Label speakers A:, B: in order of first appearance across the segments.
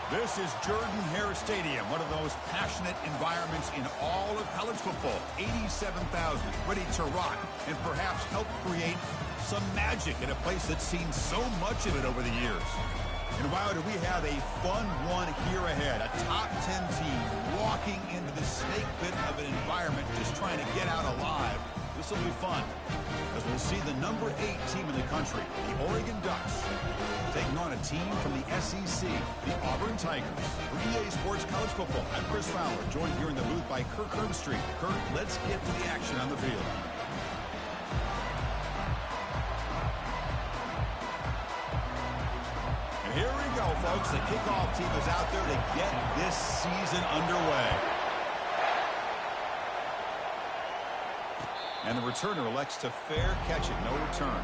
A: This is Jordan-Hare Stadium, one of the most passionate environments in all of college football. 87,000 ready to rock and perhaps help create some magic in a place that's seen so much of it over the years. And wow, do we have a fun one here ahead. A top 10 team walking into the snake pit of an environment just trying to get out alive. This will be fun as we'll see the number 8 team in the country, the Oregon Ducks, taking on a team from the SEC, the Auburn Tigers. For EA Sports College Football, I'm Chris Fowler, joined here in the booth by Kirk Herbstreit. Kirk, let's get to the action on the field. And here we go, folks. The kickoff team is out there to get this season underway. And the returner elects to fair catch it, no return.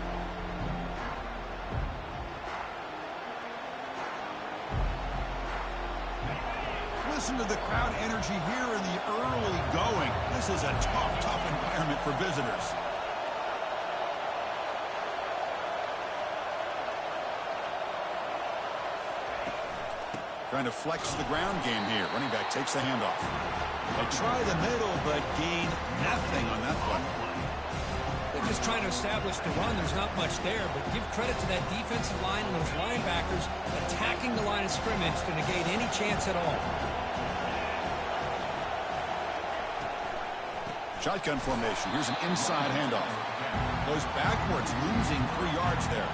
A: Listen to the crowd energy here in the early going. This is a tough environment for visitors. Trying to flex the ground game here. Running back takes the handoff. They try the middle, but gain nothing on that one.
B: They're just trying to establish the run. There's not much there, but give credit to that defensive line and those linebackers attacking the line of scrimmage to negate any chance at all.
A: Shotgun formation. Here's an inside handoff. Goes backwards, losing 3 yards there.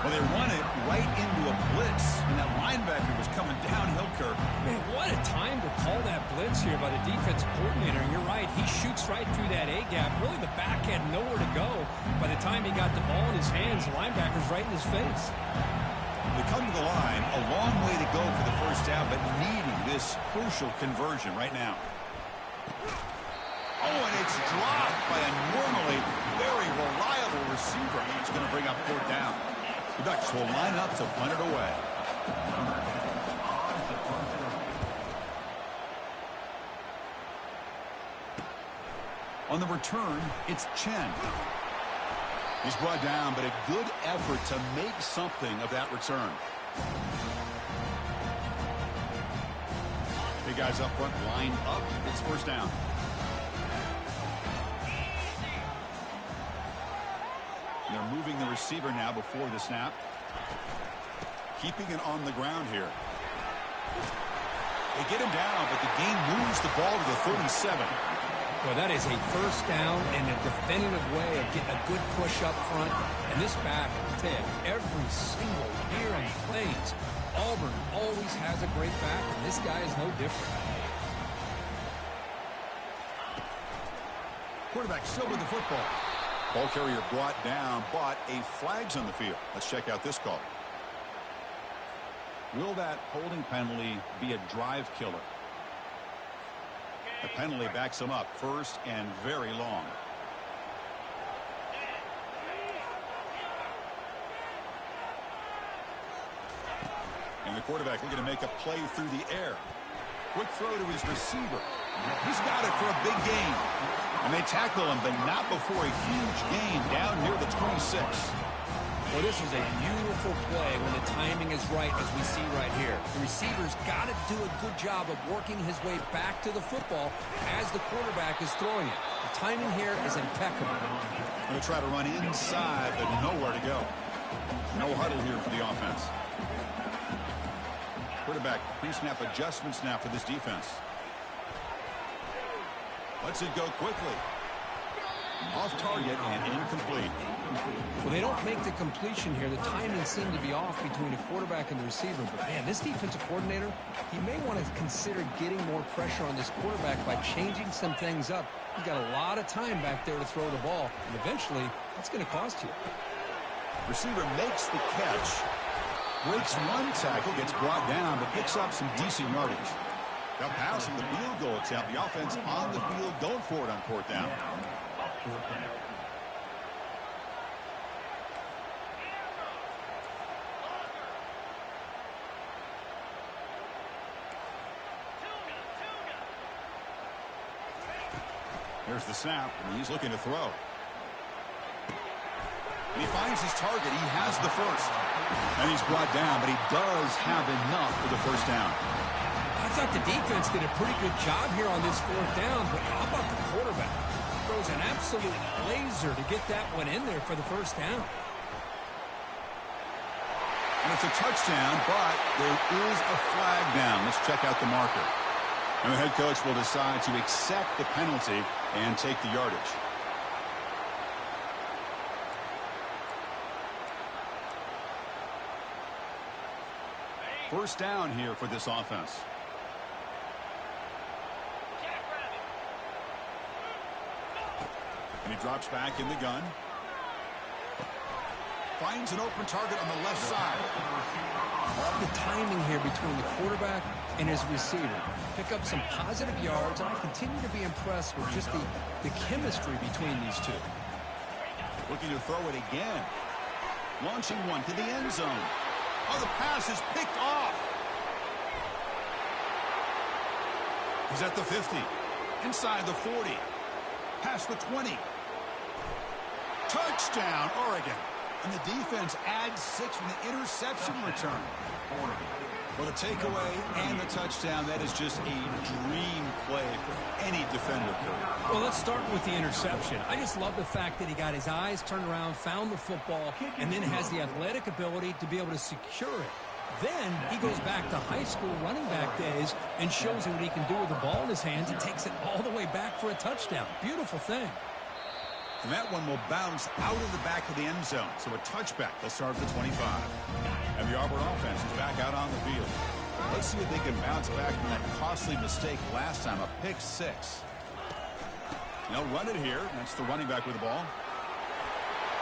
A: Well, they run it right into a blitz, and that linebacker was coming downhill, Kirk.
B: Man, what a time to call that blitz here by the defensive coordinator. And you're right, he shoots right through that A-gap. Really, the back had nowhere to go. By the time he got the ball in his hands, the linebacker's right in his face.
A: They come to the line, a long way to go for the first down, but needing this crucial conversion right now. Oh, and it's dropped by a normally very reliable receiver. It's going to bring up 4th down. The Ducks will line up to punt it away. On the return, it's Chen. He's brought down, but a good effort to make something of that return. Big guys up front, lined up. It's 1st down. They're moving the receiver now before the snap. Keeping it on the ground here. They get him down, but the game moves the ball to the 37.
B: Well, that is a 1st down and a definitive way of getting a good push up front. And this back, Ted, every single year and plays. Auburn always has a great back, and this guy is no different.
A: Quarterback still with the football. Ball carrier brought down, but a flag's on the field. Let's check out this call. Will that holding penalty be a drive killer? The penalty backs him up 1st and very long. And the quarterback looking to make a play through the air. Quick throw to his receiver. He's got it for a big gain. And they tackle him, but not before a huge gain down near the 26.
B: Well, this is a beautiful play when the timing is right, as we see right here. The receiver's got to do a good job of working his way back to the football as the quarterback is throwing it. The timing here is impeccable.
A: Going to try to run inside, but nowhere to go. No huddle here for the offense. Quarterback pre-snap adjustments now for this defense. Lets it go quickly. Off target and incomplete.
B: Well, they don't make the completion here. The timing seemed to be off between the quarterback and the receiver. But, man, this defensive coordinator, he may want to consider getting more pressure on this quarterback by changing some things up. He's got a lot of time back there to throw the ball. And eventually, that's going to cost you.
A: Receiver makes the catch. Breaks one tackle, gets brought down, but picks up some decent yardage. Now passing the field goal attempt. The offense on the field going for it on 4th down. Here's the snap, and he's looking to throw. And he finds his target. He has the first. And he's brought down, but he does have enough for the first down.
B: I thought the defense did a pretty good job here on this fourth down, but how about the quarterback? Throws an absolute laser to get that one in there for the first down.
A: And it's a touchdown, but there is a flag down. Let's check out the marker. And the head coach will decide to accept the penalty and take the yardage. First down here for this offense. And he drops back in the gun. Finds an open target on the left side.
B: Love the timing here between the quarterback and his receiver. Pick up some positive yards, and I continue to be impressed with just the chemistry between these two.
A: Looking to throw it again. Launching one to the end zone. Oh, the pass is picked off. He's at the 50. Inside the 40. Past the 20. Touchdown, Oregon. And the defense adds 6 from the interception return. Well, the takeaway and the touchdown, that is just a dream play for any defender.
B: Well, let's start with the interception. I just love the fact that he got his eyes turned around, found the football, and then has the athletic ability to be able to secure it. Then he goes back to high school running back days and shows you what he can do with the ball in his hands and takes it all the way back for a touchdown. Beautiful thing.
A: And that one will bounce out of the back of the end zone. So a touchback. They'll start at the 25. And the Auburn offense is back out on the field. Let's see if they can bounce back from that costly mistake last time, a pick 6. And they'll run it here. That's the running back with the ball.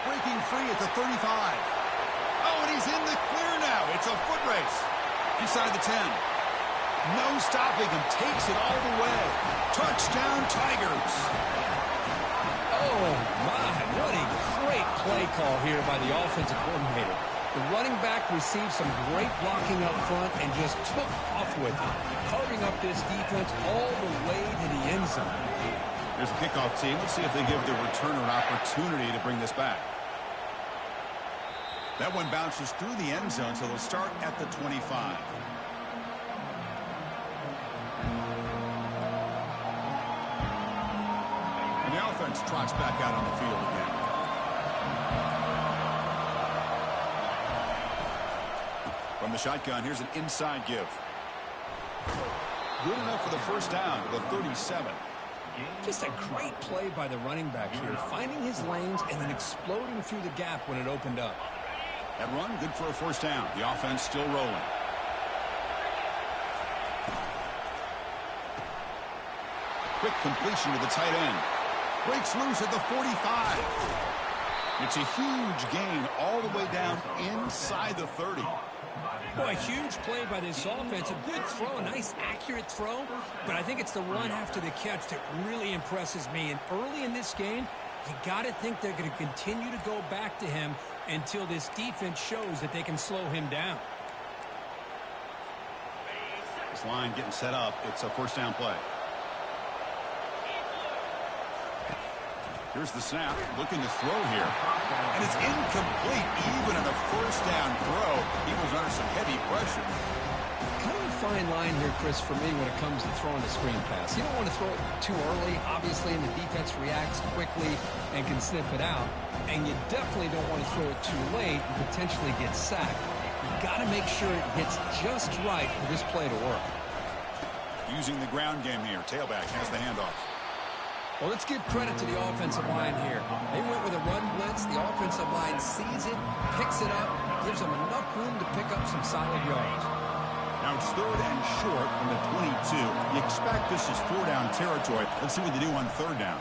A: Breaking free at the 35. Oh, and he's in the clear now. It's a foot race. Inside the 10. No stopping him. Takes it all the way. Touchdown, Tigers.
B: Oh, my, what a great play call here by the offensive coordinator. The running back received some great blocking up front and just took off with it, carving up this defense all the way to the end zone.
A: There's the kickoff team. Let's see if they give the returner an opportunity to bring this back. That one bounces through the end zone, so they'll start at the 25. And the offense trots back out on the field again. From the shotgun, here's an inside give. Good enough for the first down to the 37.
B: Just a great play by the running back here, finding his lanes and then exploding through the gap when it opened up.
A: That run, good for a first down. The offense still rolling. Quick completion to the tight end. Breaks loose at the 45. It's a huge gain all the way down inside the 30.
B: Boy, a huge play by this offense. A good throw, a nice accurate throw. But I think it's the run after the catch that really impresses me. And early in this game, you got to think they're going to continue to go back to him until this defense shows that they can slow him down.
A: This line getting set up. It's a first down play. Here's the snap. Looking to throw here. And it's incomplete. Even on a first down throw, he was under some heavy pressure.
B: Kind of a fine line here, Chris, for me when it comes to throwing a screen pass. You don't want to throw it too early, obviously, and the defense reacts quickly and can sniff it out. And you definitely don't want to throw it too late and potentially get sacked. You got to make sure it hits just right for this play to work.
A: Using the ground game here. Tailback has the handoff.
B: Well, let's give credit to the offensive line here. They went with a run blitz. The offensive line sees it, picks it up, gives them enough room to pick up some solid yards.
A: Now it's third and short from the 22. You expect this is 4-down territory. Let's see what they do on third down.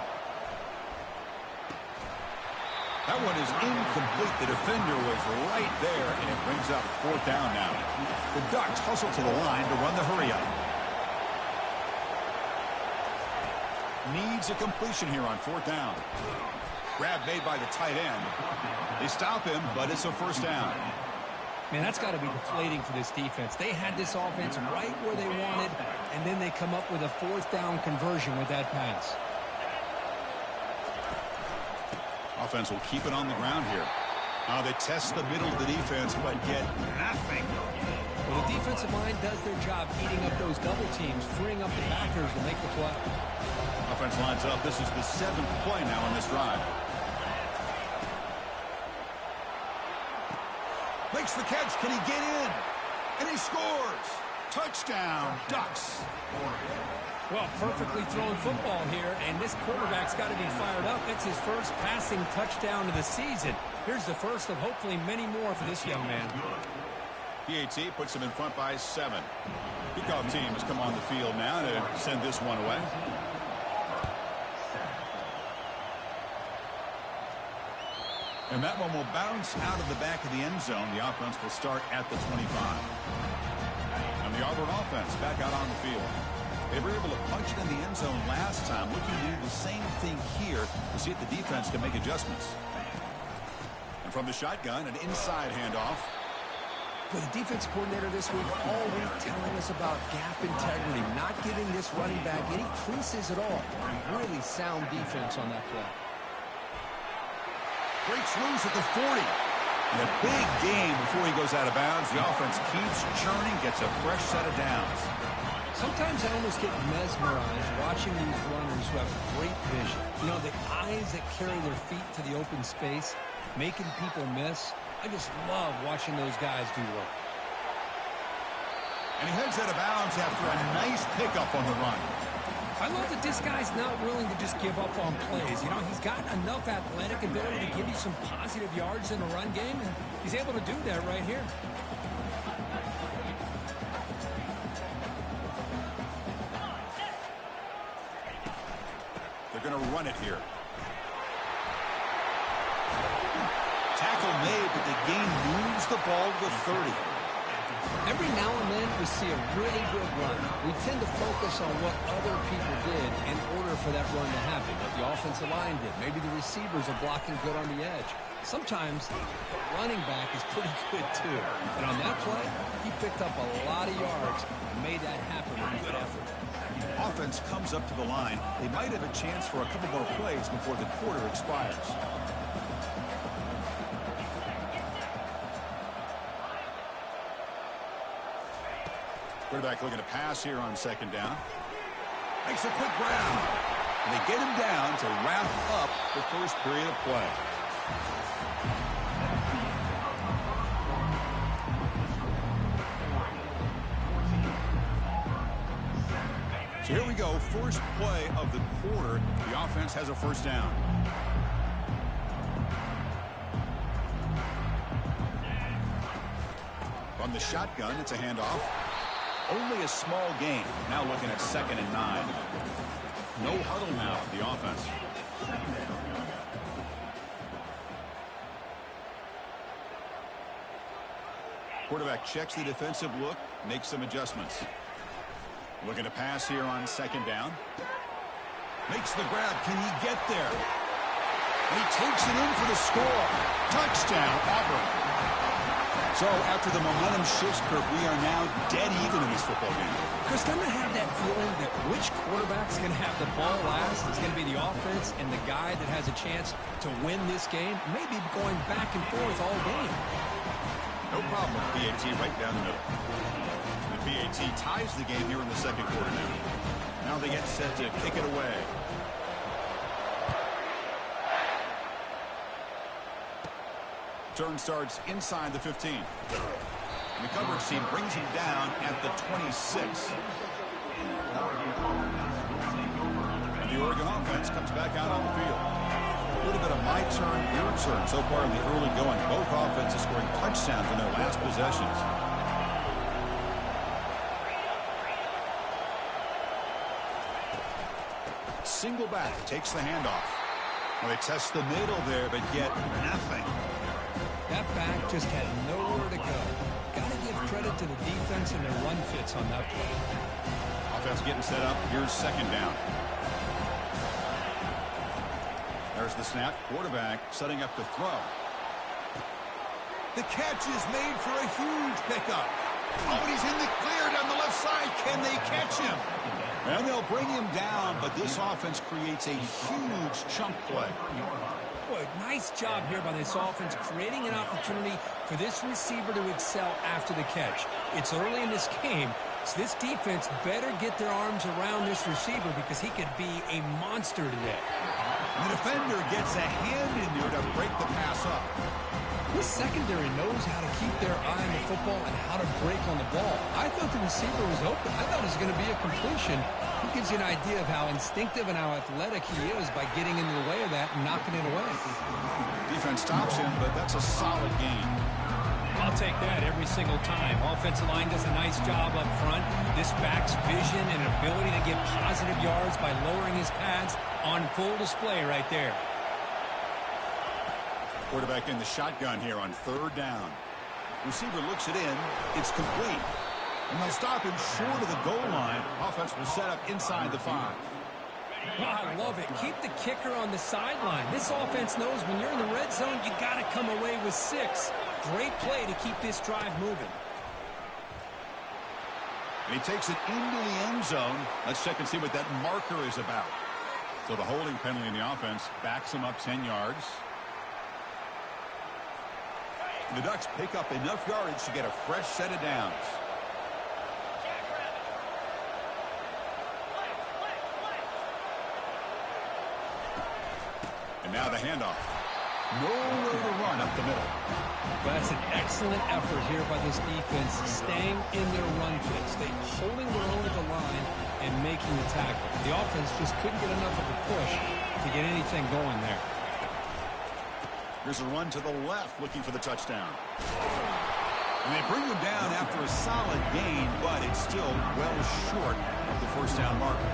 A: That one is incomplete. The defender was right there, and it brings up fourth down now. The Ducks hustle to the line to run the hurry-up. Needs a completion here on fourth down. Grab made by the tight end. They stop him, but it's a first down.
B: Man, that's got to be deflating for this defense. They had this offense right where they wanted, and then they come up with a fourth down conversion with that pass.
A: Offense will keep it on the ground here. They test the middle of the defense, but get nothing.
B: Well, the defensive line does their job eating up those double teams, freeing up the backers to make the play.
A: Offense lines up. This is the 7th play now on this drive. Makes the catch. Can he get in? And he scores. Touchdown, Ducks.
B: Well, perfectly thrown football here, and this quarterback's got to be fired up. It's his first passing touchdown of the season. Here's the first of hopefully many more for this young man.
A: PAT puts him in front by 7. Kickoff team has come on the field now to send this one away. And that one will bounce out of the back of the end zone. The offense will start at the 25. And the Auburn offense back out on the field. They were able to punch it in the end zone last time. Looking to do the same thing here to see if the defense can make adjustments. And from the shotgun, an inside handoff.
B: But the defense coordinator this week all week telling us about gap integrity, not giving this running back any creases at all. Really sound defense on that play.
A: Breaks loose at the 40. And a big game before he goes out of bounds. The offense keeps churning, gets a fresh set of downs.
B: Sometimes I almost get mesmerized watching these runners who have great vision. You know, the eyes that carry their feet to the open space, making people miss. I just love watching those guys do work.
A: And he heads out of bounds after a nice pickup on the run.
B: I love that this guy's not willing to just give up on plays. You know, he's got enough athletic ability to give you some positive yards in the run game, and he's able to do that right here.
A: They're going to run it here. Tackle made, but the game moves the ball to the 30.
B: Every now and then we see a really good run. We tend to focus on what other people did in order for that run to happen. What the offensive line did. Maybe the receivers are blocking good on the edge. Sometimes the running back is pretty good too. And on that play, he picked up a lot of yards and made that happen with good effort.
A: Offense comes up to the line. They might have a chance for a couple more plays before the quarter expires. Quarterback looking to pass here on 2nd down. Makes a quick grab. And they get him down to wrap up the first period of play. So here we go. First play of the quarter. The offense has a first down. From the shotgun, it's a handoff. Only a small gain. Now looking at 2nd and 9. No huddle now for the offense. Quarterback checks the defensive look, makes some adjustments. Looking to pass here on 2nd down. Makes the grab. Can he get there? And he takes it in for the score. Touchdown, Auburn. So after the momentum shifts, Kirk, we are now dead even in this football game.
B: Chris, don't I have that feeling that which quarterback's going to have the ball last is going to be the offense, and the guy that has a chance to win this game may be going back and forth all game.
A: No problem with PAT right down the middle. The PAT ties the game here in the 2nd quarter now. Now they get set to kick it away. Turn starts inside the 15. And the coverage team brings him down at the 26. And the Oregon offense comes back out on the field. A little bit of my turn, your turn so far in the early going. Both offenses scoring touchdowns in their last possessions. Single back takes the handoff. Well, they test the middle there, but get nothing.
B: That back just had nowhere to go. Got to give credit to the defense and their run fits on that play.
A: Offense getting set up. Here's 2nd down. There's the snap. Quarterback setting up to throw. The catch is made for a huge pickup. Oh, and he's in the clear down the left side. Can they catch him? And they'll bring him down, but this offense creates a huge chunk play.
B: Boy, nice job here by this offense, creating an opportunity for this receiver to excel after the catch. It's early in this game, so this defense better get their arms around this receiver because he could be a monster today.
A: The defender gets a hand in there to break the pass up.
B: This secondary knows how to keep their eye on the football and how to break on the ball. I thought the receiver was open. I thought it was going to be a completion. It gives you an idea of how instinctive and how athletic he is by getting into the way of that and knocking it away.
A: Defense stops him, but that's a solid gain.
B: I'll take that every single time. Offensive line does a nice job up front. This back's vision and ability to get positive yards by lowering his pads on full display right there.
A: Quarterback in the shotgun here on 3rd down. Receiver looks it in. It's complete. And they'll stop him short of the goal line. Offense will set up inside the 5.
B: Oh, I love it. Keep the kicker on the sideline. This offense knows when you're in the red zone, you got to come away with 6. Great play to keep this drive moving.
A: And he takes it into the end zone. Let's check and see what that marker is about. So the holding penalty in the offense backs him up 10 yards. The Ducks pick up enough yardage to get a fresh set of downs. And now the handoff. Nowhere to run up the middle.
B: That's an excellent effort here by this defense, staying in their run fix. They holding their own at the line and making the tackle. The offense just couldn't get enough of a push to get anything going there.
A: Here's a run to the left, looking for the touchdown. And they bring him down after a solid gain, but it's still well short of the first down marker.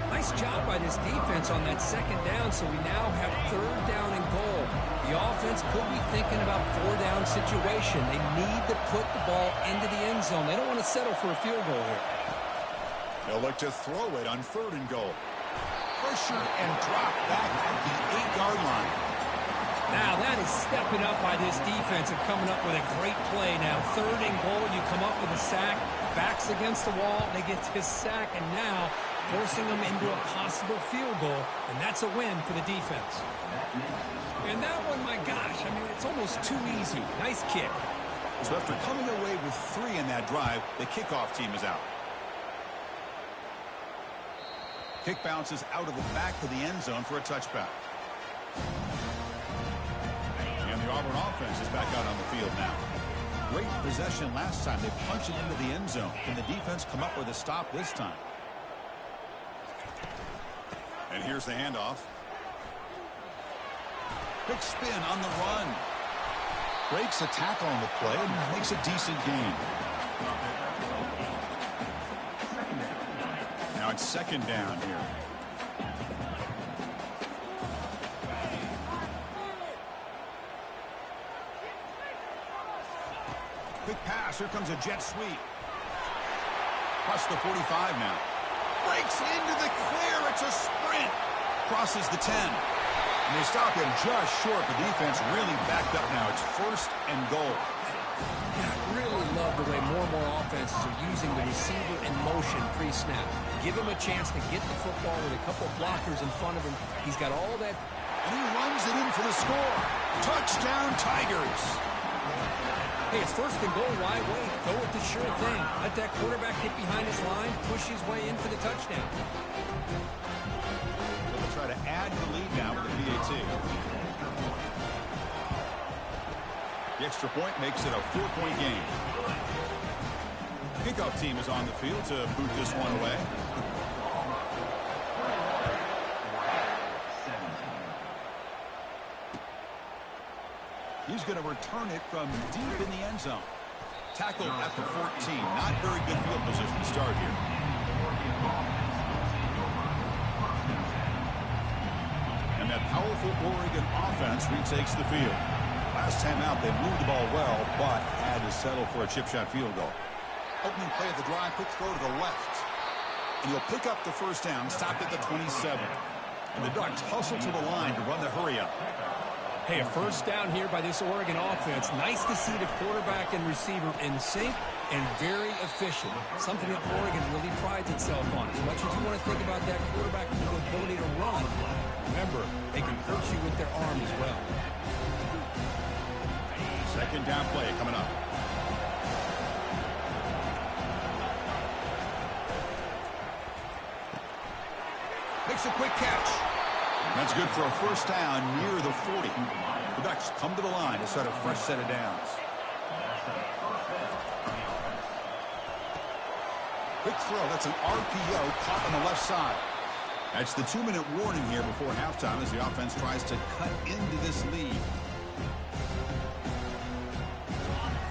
B: Nice job by this defense on that 2nd down, so we now have 3rd down and goal. The offense could be thinking about 4-down situation. They need to put the ball into the end zone. They don't want to settle for a field goal here.
A: They'll look to throw it on 3rd and goal. Pressure and drop back at the 8-yard line.
B: Now that is stepping up by this defense and coming up with a great play. Now 3rd and goal, you come up with a sack, backs against the wall, they get this sack, and now forcing them into a possible field goal, and that's a win for the defense. And that one, my gosh, I mean, it's almost too easy. Nice kick.
A: So after coming away with 3 in that drive, the kickoff team is out. Kick bounces out of the back of the end zone for a touchback. And the Auburn offense is back out on the field now. Great possession last time. They punched it into the end zone. Can the defense come up with a stop this time? And here's the handoff. Quick spin on the run. Breaks a tackle on the play and makes a decent gain. Now it's 2nd down here. Quick pass. Here comes a jet sweep. Plus the 45 now. Breaks into the clear. It's a sprint. Crosses the 10. And they stop him just short. The defense really backed up now. It's 1st and goal.
B: Yeah, I really love the way more and more offenses are using the receiver in motion pre-snap. Give him a chance to get the football with a couple blockers in front of him. He's got all that.
A: And he runs it in for the score. Touchdown, Tigers.
B: Hey, it's 1st and goal. Why wait? Go with the sure thing. Let that quarterback get behind his line, push his way in for the touchdown.
A: So they'll try to add the lead now with the PAT. The extra point makes it a 4-point game. Kickoff team is on the field to boot this one away. He's going to return it from deep in the end zone. Tackled at the 14. Not very good field position to start here. And that powerful Oregon offense retakes the field. Last time out, they moved the ball well, but had to settle for a chip shot field goal. Opening play of the drive, quick throw to the left. And he'll pick up the 1st down, stopped at the 27. And the Ducks hustle to the line to run the hurry up.
B: Hey, a first down here by this Oregon offense. Nice to see the quarterback and receiver in sync and very efficient. Something that Oregon really prides itself on. As much as you want to think about that quarterback and the ability to run, remember, they can hurt you with their arm as well.
A: Second down play coming up. Makes a quick catch. That's good for a first down near the 40. The Ducks come to the line to start a fresh set of downs. Quick throw. That's an RPO caught on the left side. That's the 2-minute warning here before halftime as the offense tries to cut into this lead.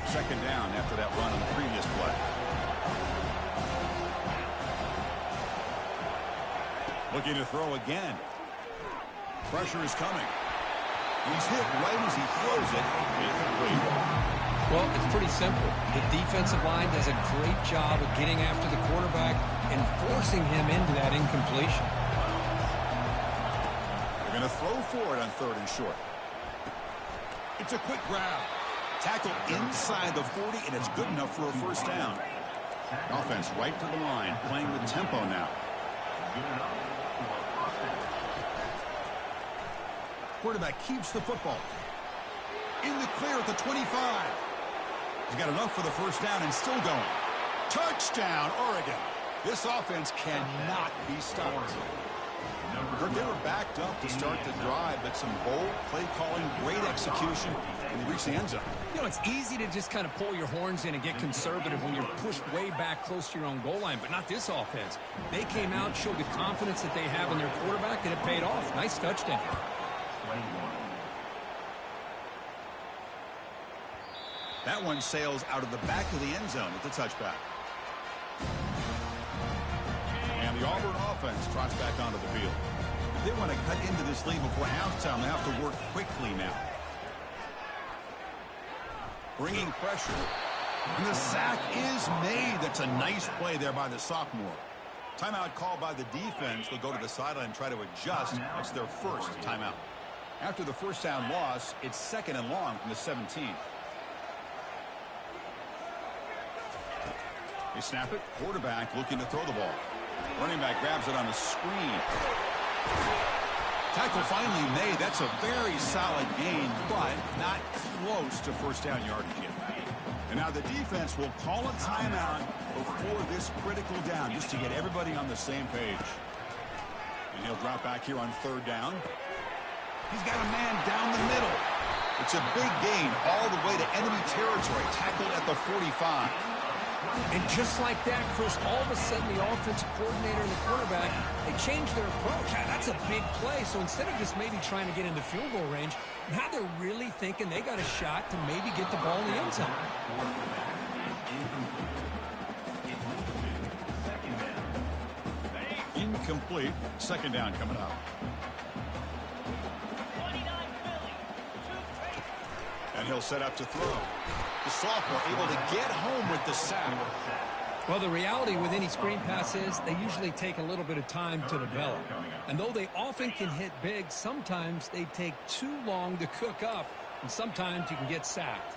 A: Second down after that run on the previous play. Looking to throw again. Pressure is coming. He's hit right as he throws it. Incomplete.
B: Well, it's pretty simple. The defensive line does a great job of getting after the quarterback and forcing him into that incompletion.
A: They're going to throw for it on 3rd and short. It's a quick grab. Tackle inside the 40, and it's good enough for a first down. Offense right to the line, playing with tempo now. Quarterback keeps the football. In the clear at the 25. He's got enough for the first down and still going. Touchdown, Oregon. This offense cannot be stopped. They were backed up to start the drive, but some bold play calling, great execution, and they reached the end zone.
B: You know, it's easy to just kind of pull your horns in and get conservative when you're pushed way back close to your own goal line, but not this offense. They came out, showed the confidence that they have in their quarterback, and it paid off. Nice touchdown.
A: That one sails out of the back of the end zone with the touchback. And the Auburn offense trots back onto the field. If they want to cut into this lead before halftime, they have to work quickly now. Bringing pressure. And the sack is made. That's a nice play there by the sophomore. Timeout called by the defense. They'll go to the sideline and try to adjust. That's their first timeout. After the first down loss, it's 2nd and long from the 17. They snap it. Quarterback looking to throw the ball. Running back grabs it on the screen. Tackle finally made. That's a very solid gain, but not close to first down yardage yet. And now the defense will call a timeout before this critical down, just to get everybody on the same page. And he'll drop back here on 3rd down. He's got a man down the middle. It's a big gain all the way to enemy territory. Tackled at the 45.
B: And just like that, Chris, all of a sudden the offensive coordinator and the quarterback, they changed their approach. That's a big play. So instead of just maybe trying to get into field goal range, now they're really thinking they got a shot to maybe get the ball in the end zone.
A: Incomplete. 2nd down coming up. And he'll set up to throw. The sophomore able to get home with the sack.
B: Well, the reality with any screen pass is they usually take a little bit of time to develop. And though they often can hit big, sometimes they take too long to cook up, and sometimes you can get sacked.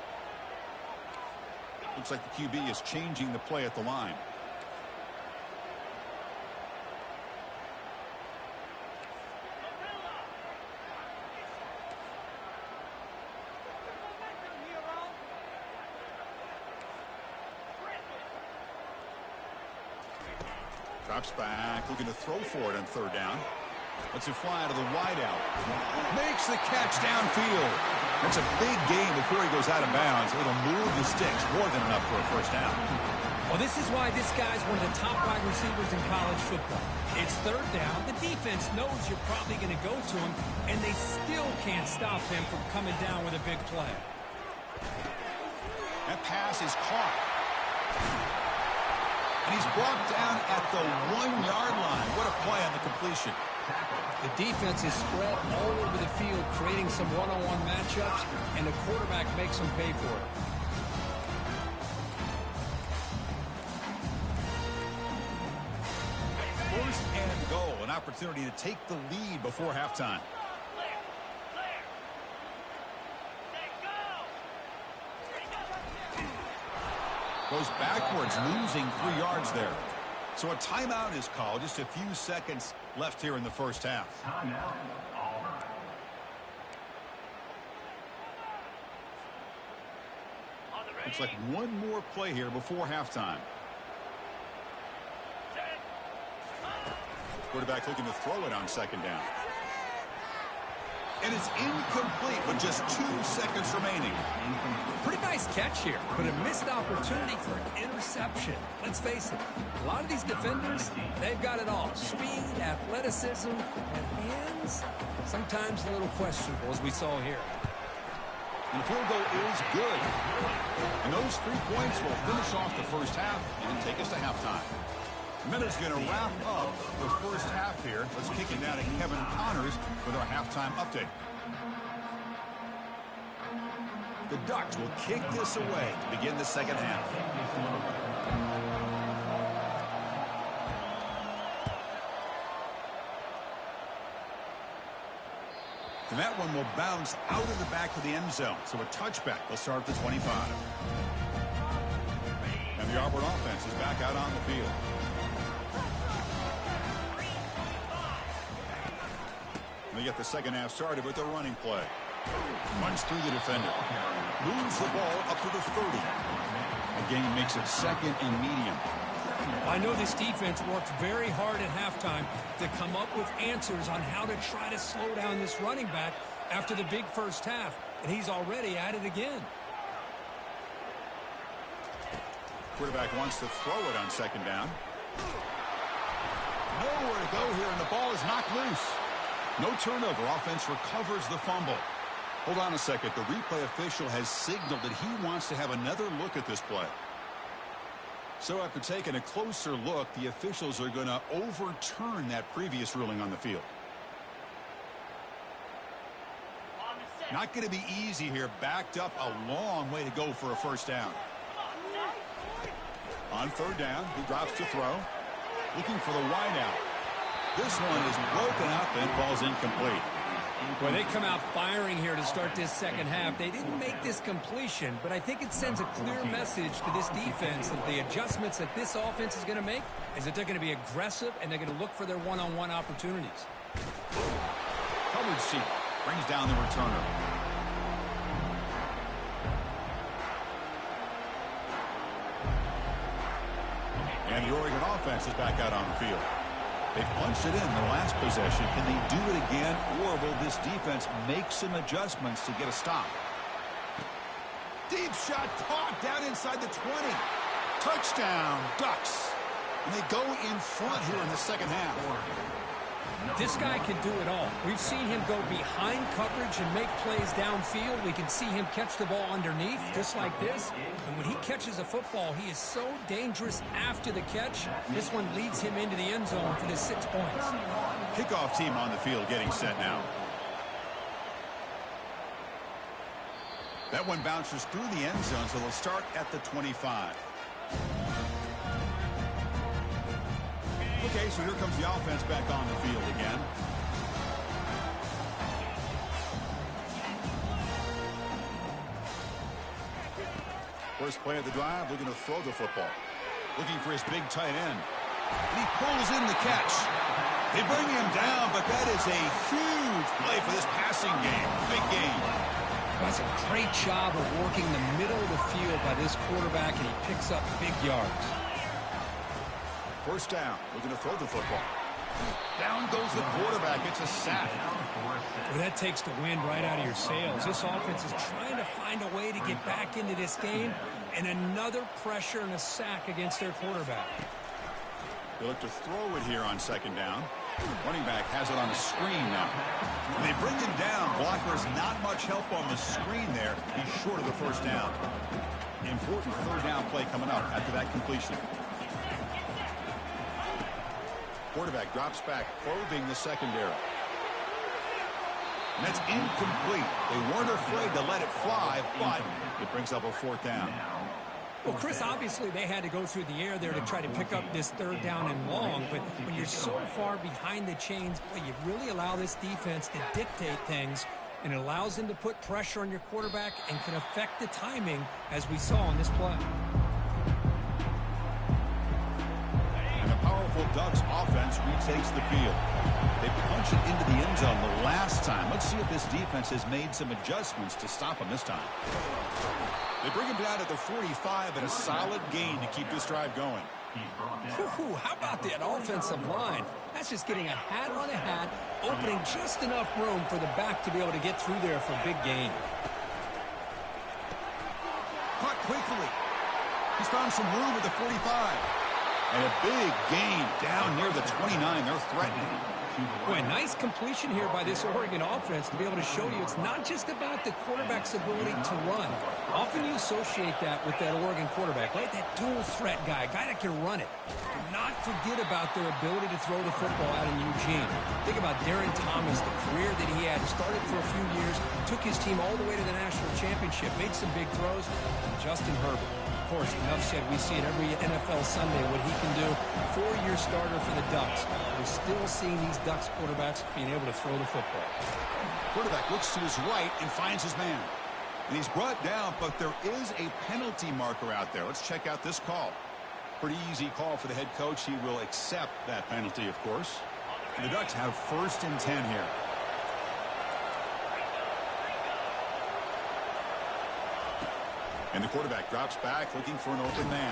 A: Looks like the QB is changing the play at the line. Drops back, looking to throw for it on 3rd down. Lets it fly to the wideout. Makes the catch downfield. That's a big gain before he goes out of bounds. It'll move the sticks, more than enough for a first down.
B: Well, this is why this guy's one of the top wide receivers in college football. It's 3rd down. The defense knows you're probably going to go to him, and they still can't stop him from coming down with a big play.
A: That pass is caught. And he's brought down at the 1-yard line. What a play on the completion.
B: The defense is spread all over the field, creating some one-on-one matchups, and the quarterback makes them pay for it.
A: First and goal, an opportunity to take the lead before halftime. Goes backwards, losing 3 yards there. So a timeout is called. Just a few seconds left here in the first half. Looks like one more play here before halftime. Quarterback looking to throw it on second down. And it's incomplete with just 2 seconds remaining.
B: Pretty nice catch here, but a missed opportunity for an interception. Let's face it, a lot of these defenders, they've got it all. Speed, athleticism, and hands, sometimes a little questionable, as we saw here.
A: And the field goal is good. And those 3 points will finish off the first half and take us to halftime. Miller's going to wrap up the first half here. Let's kick it down to Kevin Connors with our halftime update. The Ducks will kick this away to begin the second half. And that one will bounce out of the back of the end zone. So a touchback will start at the 25. And the Auburn offense is back out on the field. They get the second half started with the running play. Runs through the defender. Moves the ball up to the 30. The game makes it second and medium.
B: I know this defense worked very hard at halftime to come up with answers on how to try to slow down this running back after the big first half, and he's already at it again.
A: Quarterback wants to throw it on second down. Nowhere to go here, and the ball is knocked loose. No turnover. Offense recovers the fumble. Hold on a second. The replay official has signaled that he wants to have another look at this play. So after taking a closer look, the officials are going to overturn that previous ruling on the field. Not going to be easy here. Backed up a long way to go for a first down. On third down, he drops to throw. Looking for the wideout. This one is broken up and falls incomplete.
B: Well, they come out firing here to start this second half. They didn't make this completion, but I think it sends a clear message to this defense that the adjustments that this offense is going to make is that they're going to be aggressive and they're going to look for their one-on-one opportunities.
A: Coverage seat brings down the returner. And the Oregon offense is back out on the field. They punched it in the last possession. Can they do it again, or will this defense make some adjustments to get a stop? Deep shot caught down inside the 20. Touchdown, Ducks. And they go in front here in the second half.
B: This guy can do it all. We've seen him go behind coverage and make plays downfield. We can see him catch the ball underneath, just like this. And when he catches a football, he is so dangerous after the catch. This one leads him into the end zone for the 6 points.
A: Kickoff team on the field getting set now. That one bounces through the end zone, so they'll start at the 25. Okay, so here comes the offense back on the field again. First play of the drive, looking to throw the football. Looking for his big tight end. And he pulls in the catch. They bring him down, but that is a huge play for this passing game. Big game.
B: That's a great job of working the middle of the field by this quarterback, and he picks up big yards.
A: First down, looking to throw the football. Down goes the quarterback. It's a sack.
B: Well, that takes the wind right out of your sails. This offense is trying to find a way to get back into this game, and another pressure and a sack against their quarterback.
A: They look to throw it here on second down. Running back has it on a screen now. When they bring him down, blockers not much help on the screen there. He's short of the first down. Important third down play coming up after that completion. Quarterback drops back, probing the secondary. And that's incomplete. They weren't afraid to let it fly, but it brings up a fourth down.
B: Well, Chris, obviously they had to go through the air there to try to pick up this third down and long, but when you're so far behind the chains, boy, you really allow this defense to dictate things, and it allows them to put pressure on your quarterback and can affect the timing, as we saw on this play.
A: powerful Ducks offense retakes the field. They punch it into the end zone the last time. Let's see if this defense has made some adjustments to stop them this time.
C: They bring him down at the 45 and a solid gain to keep this drive going.
B: Ooh, how about that offensive line? That's just getting a hat on a hat, opening just enough room for the back to be able to get through there for a big gain.
A: Caught quickly. He's found some room at the 45. And a big gain down near the 29. They're threatening.
B: Boy, nice completion here by this Oregon offense to be able to show you it's not just about the quarterback's ability to run. Often you associate that with that Oregon quarterback, right? That dual threat guy, a guy that can run it. Do not forget about their ability to throw the football out in Eugene. Think about Darren Thomas, the career that he had. Started for a few years, took his team all the way to the national championship, made some big throws. And Justin Herbert. Of course, enough said, we see it every NFL Sunday what he can do. 4-year starter for the Ducks. We're still seeing these Ducks quarterbacks being able to throw the football.
A: Quarterback looks to his right and finds his man. And he's brought down, but there is a penalty marker out there. Let's check out this call. Pretty easy call for the head coach. He will accept that penalty, of course. And the Ducks have 1st and 10 here. And the quarterback drops back looking for an open man.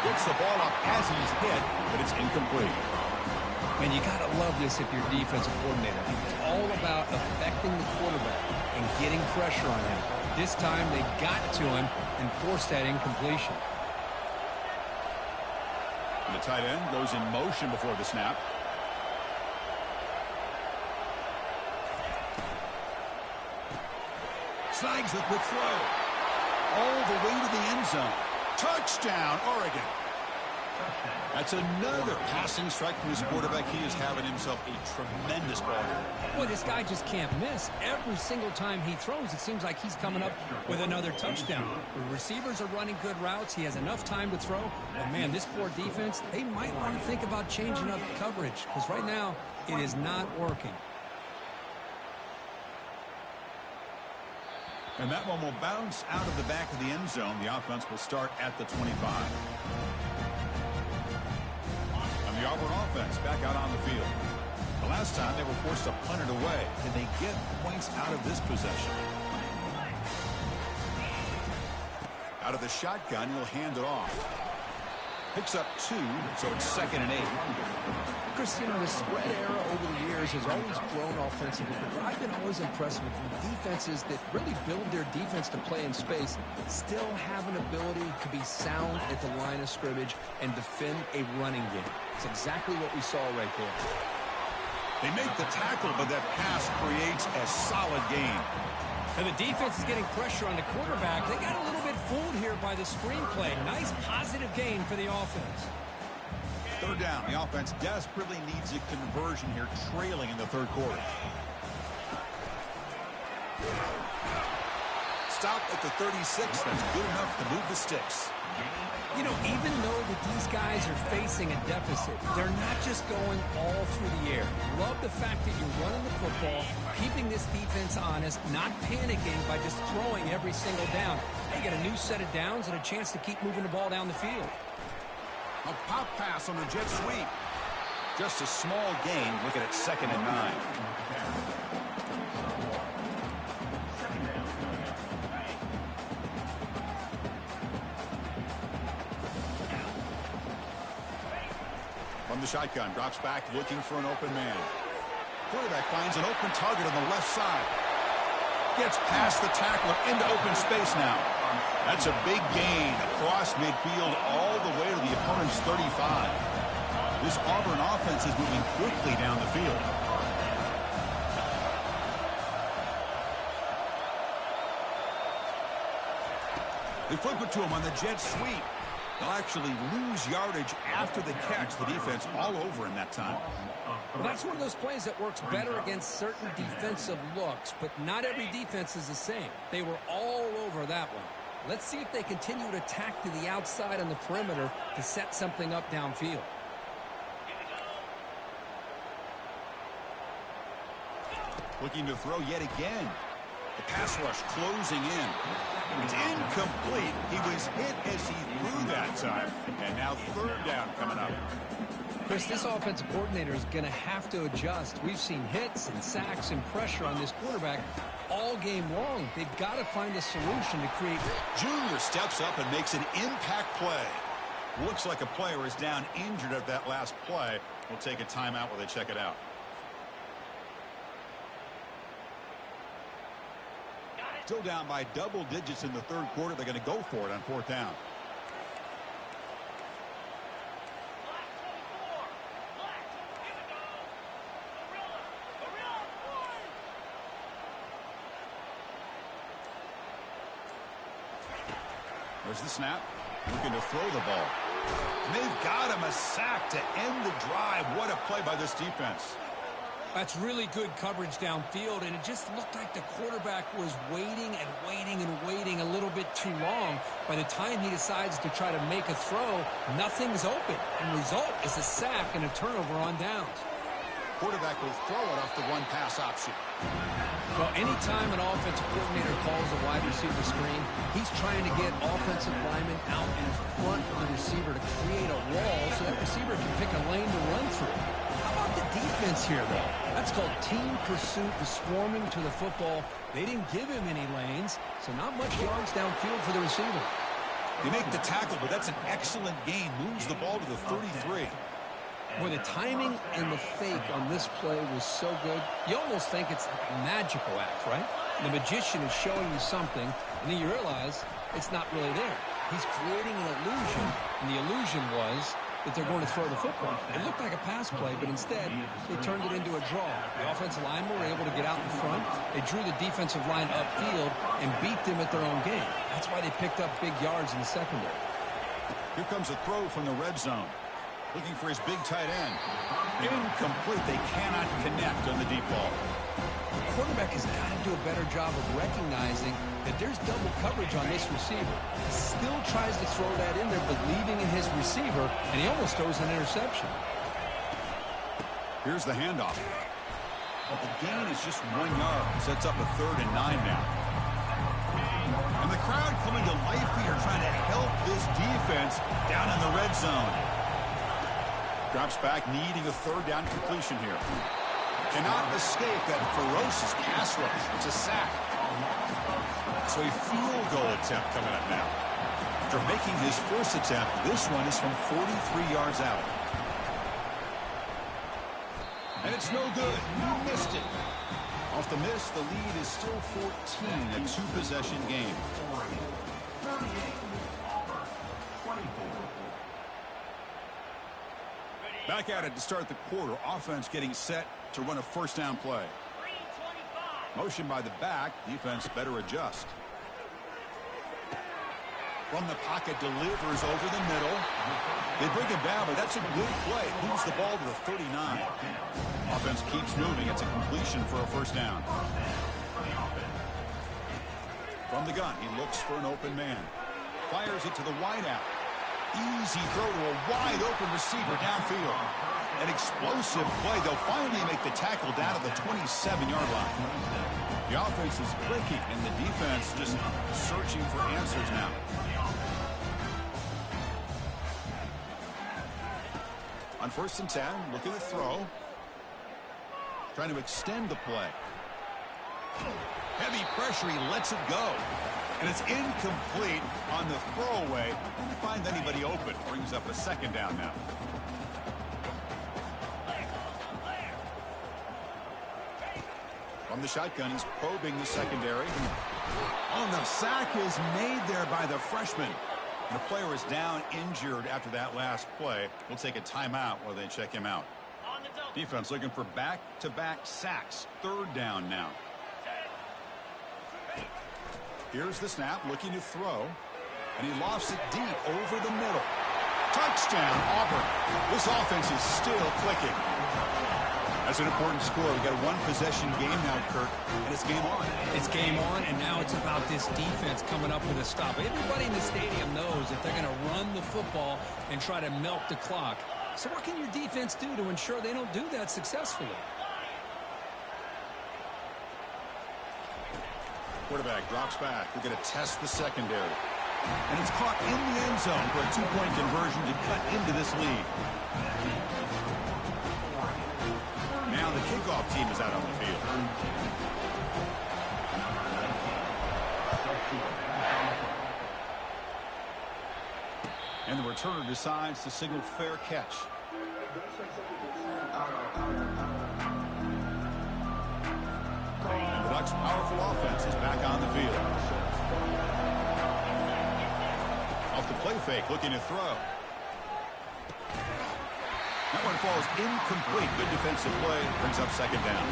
A: Gets the ball off as he's hit, but it's incomplete.
B: And you got to love this if you're a defensive coordinator. It's all about affecting the quarterback and getting pressure on him. This time they got to him and forced that incompletion.
A: And the tight end goes in motion before the snap. Snags the quick throw. All the way to the end zone. Touchdown, Oregon. That's another passing strike from his quarterback. He is having himself a tremendous ball game.
B: Boy, this guy just can't miss. Every single time he throws, it seems like he's coming up with another touchdown. The receivers are running good routes. He has enough time to throw. But, man, this poor defense, they might want to think about changing up coverage because right now it is not working.
A: And that one will bounce out of the back of the end zone. The offense will start at the 25. And the Auburn offense back out on the field. The last time they were forced to punt it away. Can they get points out of this possession? Out of the shotgun, he'll hand it off. Picks up 2, so it's 2nd and 8.
B: Chris, you know, the spread era over the years has always grown offensively, but I've been always impressed with defenses that really build their defense to play in space, still have an ability to be sound at the line of scrimmage and defend a running game. It's exactly what we saw right there.
A: They make the tackle, but that pass creates a solid gain.
B: And the defense is getting pressure on the quarterback. They got a little bit fooled here by the screenplay. Nice positive gain for the offense.
A: 3rd down. The offense desperately needs a conversion here, trailing in the 3rd quarter. Stop at the 36. That's good enough to move the sticks.
B: You know, even though that these guys are facing a deficit, they're not just going all through the air. Love the fact that you're running the football, keeping this defense honest, not panicking by just throwing every single down. They get a new set of downs and a chance to keep moving the ball down the field.
A: A pop pass on the jet sweep. Just a small gain. Looking at 2nd and 9. From the shotgun, drops back, looking for an open man. Quarterback finds an open target on the left side. Gets past the tackler into open space now. That's a big gain across midfield all the way to the opponent's 35. This Auburn offense is moving quickly down the field. They flip it to him on the jet sweep. They'll actually lose yardage after the catch. The defense all over him that time.
B: Well, that's one of those plays that works better against certain defensive looks, but not every defense is the same. They were all over that one. Let's see if they continue to attack to the outside on the perimeter to set something up downfield.
A: Looking to throw yet again. The pass rush closing in. It's incomplete. He was hit as he threw that time. And now third down coming up.
B: Chris, this offensive coordinator is going to have to adjust. We've seen hits and sacks and pressure on this quarterback all game long. They've got to find a solution to create.
A: Junior steps up and makes an impact play. Looks like a player is down injured at that last play. We'll take a timeout while they check it out. Still down by double digits in the third quarter. They're going to go for it on fourth down. There's the snap. Looking to throw the ball. And they've got him a sack to end the drive. What a play by this defense.
B: That's really good coverage downfield, and it just looked like the quarterback was waiting and waiting and waiting a little bit too long. By the time he decides to try to make a throw, nothing's open. And result is a sack and a turnover on downs.
A: Quarterback will throw it off the one pass option.
B: Well, anytime an offensive coordinator calls a wide receiver screen, he's trying to get offensive linemen out in front of the receiver to create a wall so that receiver can pick a lane to run through. How about the defense here, though? That's called team pursuit and swarming to the football. They didn't give him any lanes, so not much yards downfield for the receiver.
A: They make the tackle, but that's an excellent gain. Moves the ball to the 33.
B: Boy, the timing and the fake on this play was so good. You almost think it's a magical act, right? The magician is showing you something, and then you realize it's not really there. He's creating an illusion, and the illusion was that they're going to throw the football. It looked like a pass play, but instead, they turned it into a draw. The offensive linemen were able to get out in front. They drew the defensive line upfield and beat them at their own game. That's why they picked up big yards in the secondary.
A: Here comes a throw from the red zone. Looking for his big tight end. Incomplete. They cannot connect on the deep ball.
B: The quarterback has got to do a better job of recognizing that there's double coverage on this receiver. He still tries to throw that in there, believing in his receiver, and he almost throws an interception.
A: Here's the handoff. But the gain is just 1 yard. Sets up a 3rd and 9 now. And the crowd coming to life here, trying to help this defense down in the red zone. Drops back, needing a 3rd down completion here. Cannot escape that ferocious pass rush. It's a sack. So a field goal attempt coming up now. After making his first attempt, this one is from 43 yards out. And it's no good. You missed it. Off the miss, the lead is still 14, a 2-possession game. Back at it to start the quarter. Offense getting set to run a 1st down play. Motion by the back. Defense better adjust. From the pocket, delivers over the middle. They bring him down, but that's a good play. Moves the ball to the 39. Offense keeps moving. It's a completion for a 1st down. From the gun, he looks for an open man. Fires it to the wideout. Easy throw to a wide-open receiver downfield. An explosive play. They'll finally make the tackle down to the 27-yard line. The offense is clicking, and the defense just searching for answers now. On 1st and 10, looking to throw. Trying to extend the play. Heavy pressure, he lets it go. And it's incomplete on the throwaway. Didn't find anybody open. Brings up a 2nd down now. From the shotgun, he's probing the secondary. Oh, the sack is made there by the freshman. The player is down injured after that last play. We'll take a timeout while they check him out. Defense looking for back-to-back sacks. 3rd down now. Here's the snap, looking to throw. And he lofts it deep over the middle. Touchdown, Auburn. This offense is still clicking. That's an important score. We've got a 1-possession game now, Kurt, and it's game on.
B: It's game on, and now it's about this defense coming up with a stop. Everybody in the stadium knows that they're going to run the football and try to melt the clock. So what can your defense do to ensure they don't do that successfully?
C: Quarterback drops back. We're going to test the secondary.
A: And it's caught in the end zone for a two-point conversion to cut into this lead. Now the kickoff team is out on the field. And the returner decides to signal fair catch. And the Ducks' powerful offense is back on the field. Off the play fake, looking to throw. That one falls incomplete. Good defensive play. Brings up second down.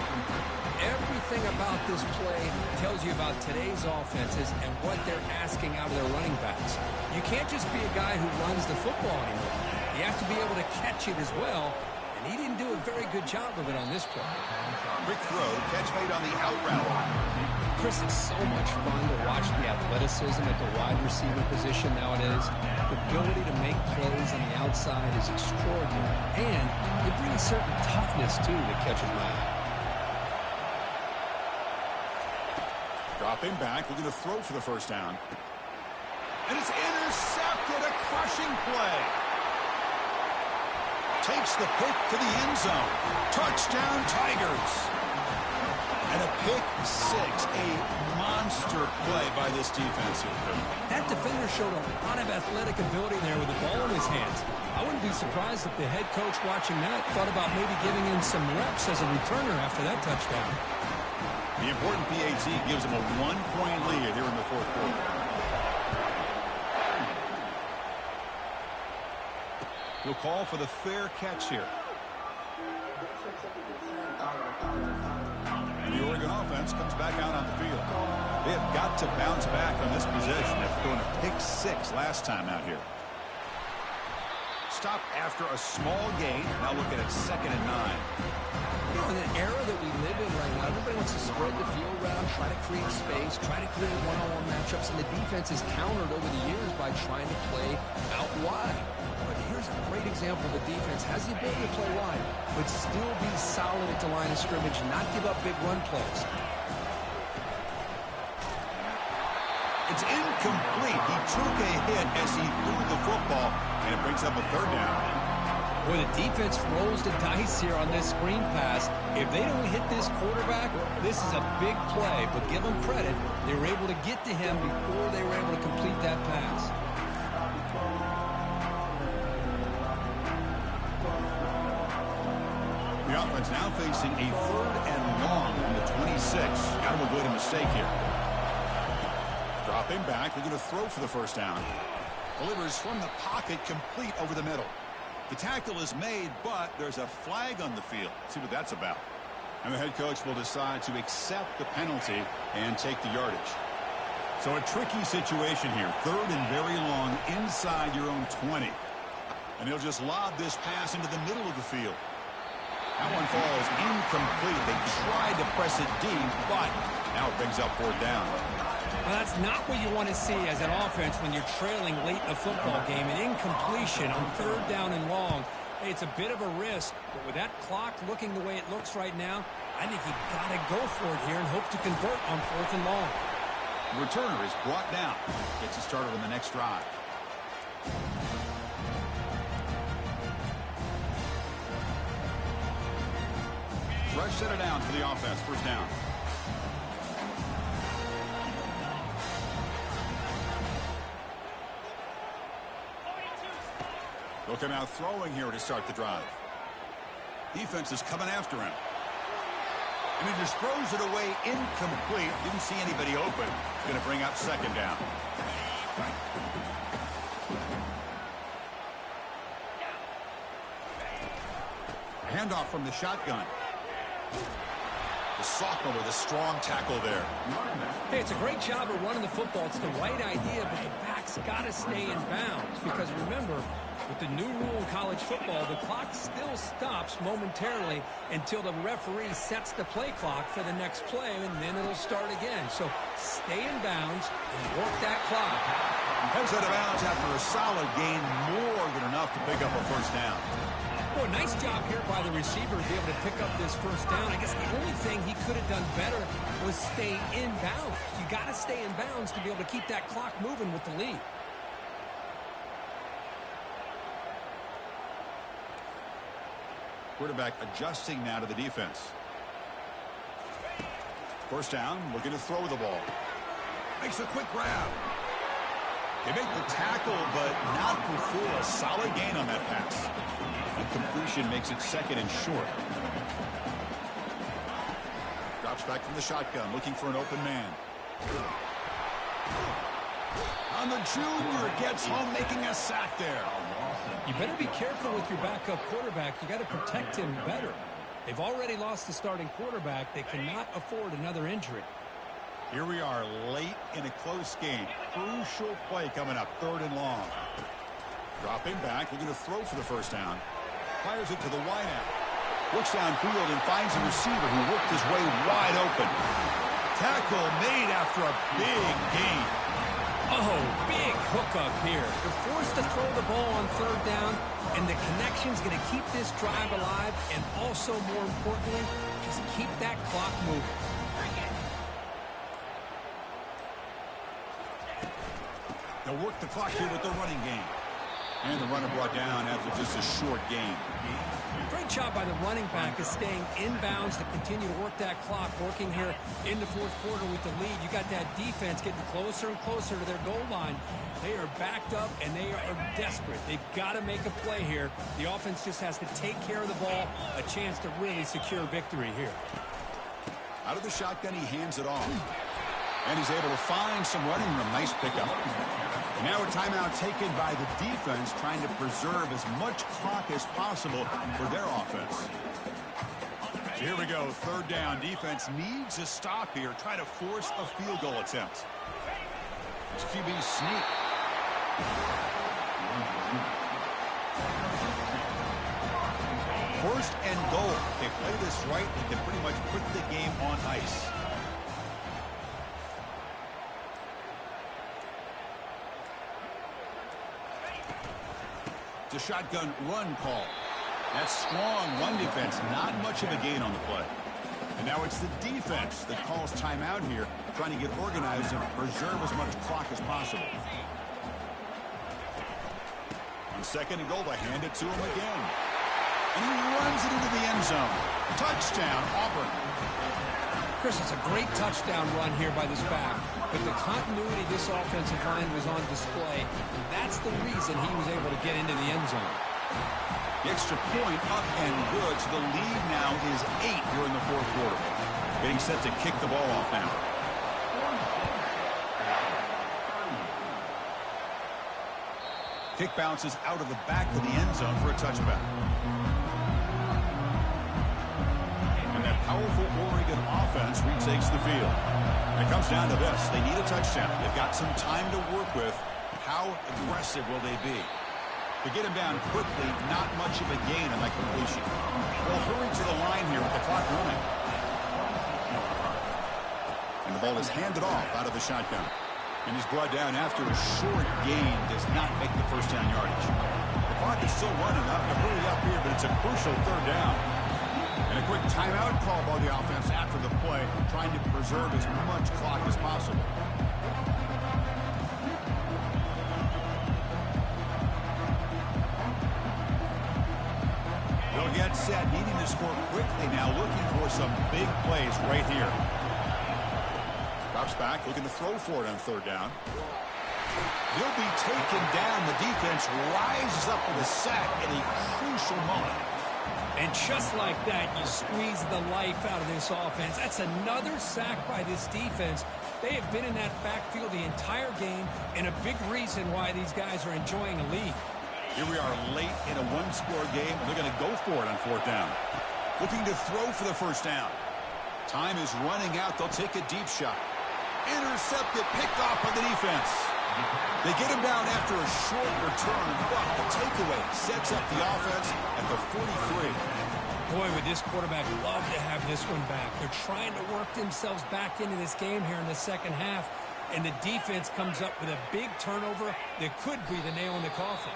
B: Everything about this play tells you about today's offenses and what they're asking out of their running backs. You can't just be a guy who runs the football anymore. You have to be able to catch it as well, and he didn't do a very good job of it on this play.
A: Quick throw, catch made on the out route.
B: Chris, it's so much fun to watch the athleticism at the wide receiver position nowadays. The ability to make plays on the outside is extraordinary, and it brings certain toughness, too, that catches my eye.
A: Dropping back, looking to throw for the first down. And it's intercepted, a crushing play. Takes the pick to the end zone. Touchdown, Tigers. And a pick six, a monster play by this defense here.
B: That defender showed a lot of athletic ability there with the ball in his hands. I wouldn't be surprised if the head coach watching that thought about maybe giving him some reps as a returner after that touchdown.
A: The important PAT gives him a 1-point lead here in the fourth quarter. He'll call for the fair catch here. And the Oregon offense comes back out on the field. They have got to bounce back on this possession after throwing a pick six last time out here. Stop after a small gain. Now looking at 2nd and 9.
B: You know, in an era that we live in right now, everybody wants to spread the field around, try to create space, try to create one-on-one matchups, and the defense is countered over the years by trying to play out wide. But here's a great example of the defense has the ability to play wide, but still be solid at the line of scrimmage, not give up big run plays.
A: It's incomplete. He took a hit as he threw the football, and it brings up a third down.
B: Boy, the defense rolls the dice here on this screen pass. If they don't hit this quarterback, this is a big play. But give them credit, they were able to get to him before they were able to complete that pass.
A: The offense now facing a 3rd and long from the 26. Got to avoid a mistake here. Dropping back, they're going to throw for the first down. Delivers from the pocket, complete over the middle. The tackle is made, but there's a flag on the field. Let's see what that's about. And the head coach will decide to accept the penalty and take the yardage. So a tricky situation here. 3rd and very long inside your own 20. And he'll just lob this pass into the middle of the field. That one falls incomplete. They tried to press it deep, but now it brings up 4th down.
B: Well, that's not what you want to see as an offense when you're trailing late in a football game. An incompletion on 3rd down and long. Hey, it's a bit of a risk, but with that clock looking the way it looks right now, I think you've got to go for it here and hope to convert on 4th and long.
A: The returner is brought down. Gets it started on the next drive. Fresh set of downs for the offense. First down. Looking out throwing here to start the drive. Defense is coming after him. And he just throws it away incomplete. Didn't see anybody open. Going to bring up 2nd down. Handoff from the shotgun. The sophomore with a strong tackle there.
B: Hey, it's a great job of running the football. It's the right idea, but the back's got to stay in bounds. Because remember, with the new rule in college football, the clock still stops momentarily until the referee sets the play clock for the next play, and then it'll start again. So stay in bounds and work that clock.
A: Heads out of bounds after a solid gain, more than enough to pick up a first down.
B: Boy, nice job here by the receiver to be able to pick up this first down. I guess the only thing he could have done better was stay in bounds. You got to stay in bounds to be able to keep that clock moving with the lead.
A: Quarterback adjusting now to the defense. First down, looking to throw the ball. Makes a quick grab. They make the tackle, but not before a solid gain on that pass. And completion makes it second and short. Drops back from the shotgun, looking for an open man. On the junior, gets home, making a sack there.
B: You better be careful with your backup quarterback. You got to protect him better. They've already lost the starting quarterback. They cannot afford another injury.
A: Here we are late in a close game. Crucial play coming up, 3rd and long. Dropping back, looking to throw for the first down. Fires it to the wideout. Looks downfield and finds a receiver who worked his way wide open. Tackle made after a big gain.
B: Oh, big hookup here. They're forced to throw the ball on 3rd down, and the connection's going to keep this drive alive, and also, more importantly, just keep that clock moving.
A: They'll work the clock here with the running game. And the runner brought down after just a short gain.
B: Great job by the running back is staying inbounds to continue to work that clock, working here in the 4th quarter with the lead. You got that defense getting closer and closer to their goal line. They are backed up, and they are desperate. They've got to make a play here. The offense just has to take care of the ball, a chance to really secure victory here.
A: Out of the shotgun, he hands it off. And he's able to find some running room. Nice pickup. And now a timeout taken by the defense, trying to preserve as much clock as possible for their offense. So here we go, 3rd down. Defense needs a stop here, try to force a field goal attempt. It's QB sneak. First and goal. They play this right, they can pretty much put the game on ice. It's a shotgun run call. That's strong run defense. Not much of a gain on the play. And now it's the defense that calls timeout here, trying to get organized and preserve as much clock as possible. On 2nd and goal, they hand it to him again. And he runs it into the end zone. Touchdown, Auburn.
B: Chris, it's a great touchdown run here by this back, but the continuity of this offensive line was on display, and that's the reason he was able to get into the end zone.
A: The extra point up and good, so the lead now is 8 here in the 4th quarter. Getting set to kick the ball off now. Kick bounces out of the back of the end zone for a touchback. Powerful Oregon offense retakes the field. And it comes down to this. They need a touchdown. They've got some time to work with. How aggressive will they be? To get him down quickly, not much of a gain on that completion. They'll hurry to the line here with the clock running. And the ball is handed off out of the shotgun. And he's brought down after a short gain. Does not make the first down yardage. The clock is still running up to hurry up here, but it's a crucial 3rd down. And a quick timeout call by the offense after the play, trying to preserve as much clock as possible. They'll get set, needing to score quickly now, looking for some big plays right here. Drops back, looking to throw for it on 3rd down. He'll be taken down. The defense rises up with a sack in a crucial moment.
B: And just like that, you squeeze the life out of this offense. That's another sack by this defense. They have been in that backfield the entire game, and a big reason why these guys are enjoying a lead.
A: Here we are late in a 1-score game. They're going to go for it on 4th down. Looking to throw for the first down. Time is running out. They'll take a deep shot. Intercepted, picked off by the defense. They get him down after a short return, but the takeaway sets up the offense at the 43.
B: Boy, would this quarterback love to have this one back. They're trying to work themselves back into this game here in the 2nd half, and the defense comes up with a big turnover that could be the nail in the coffin.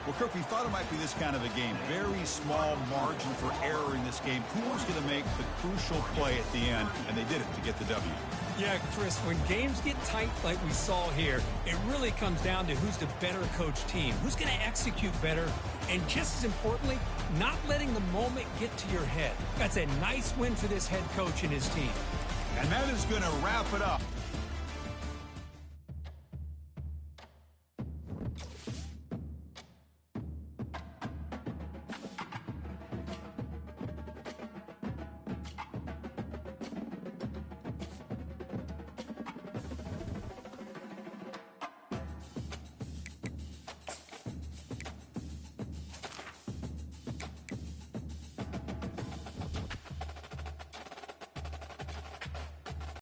A: Well, Kirk, we thought it might be this kind of a game. Very small margin for error in this game. Who was going to make the crucial play at the end? And they did it to get the W.
B: Yeah, Chris, when games get tight like we saw here, it really comes down to who's the better coached team, who's going to execute better, and just as importantly, not letting the moment get to your head. That's a nice win for this head coach and his team.
A: And that is going to wrap it up.